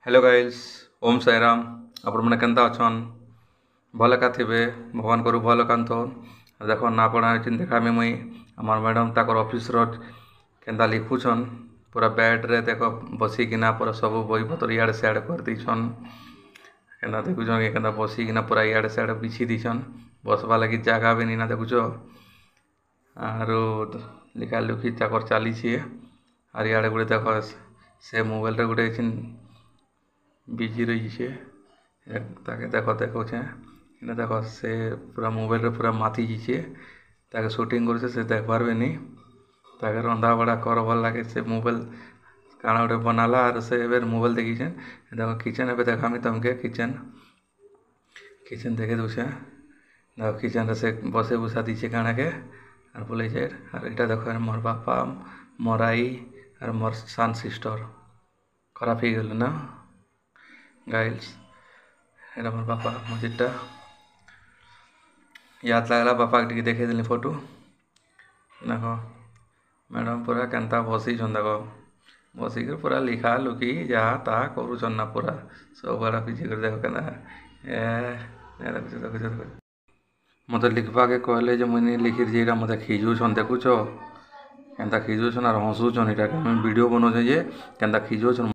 Hello guys. Om Sai Ram. आपण मैंने Kenta अछन भल एका थे भगवान करू भल एकांत देख ना पढ़ा देखामी मुई आमार मैडम ताकर ऑफिस केंता लिखुछन पूरा बेड रे देख बसिकिना पूरा सब बही पतर इे सियाड़े कर दीछन केना देखुछन कि केंता बसिकिना पूरा इे सियाड़े बिछी दीछन बसवा लगी जगह भी नहीं ना देखुछ आरो लिखा लुखी ताकर चली आर इे गोटे देख से मोबाइल रे गोटे बिजी रही छे ताके देख देखुचे देख से पूरा मोबाइल रे पूरा माती जीचे ताके शूटिंग कर से देखबार भी नहीं ताके रंधा बड़ा कर भल लगे से मोबाइल काना गोटे बनाला और से एबे मोबाइल देखी देख किचन एबे देखामी तुमके किचन किचन देखे दूसरे देख किचन से बसे बुसा दीचे काना के और बोले और इटा देख मोर बापा मोर आई और मोर सान सिस्टर खराब हो गल ना गाइल्स एटा मोर बापा मजिटा याद लगला बापा के देखे देली फोटो देख मैडम पूरा केंता बसी देख बसिक पूरा लिखा लुखी जहाँ ता करुचन ना पूरा सब बड़ा पीछे कर देख के मत लिखवा के कहले मुझे लिखी जे मत खिजुन देखुच केंता खिजुन और हसुचन इटा वीडियो बनाऊे जे केंता खिजुन।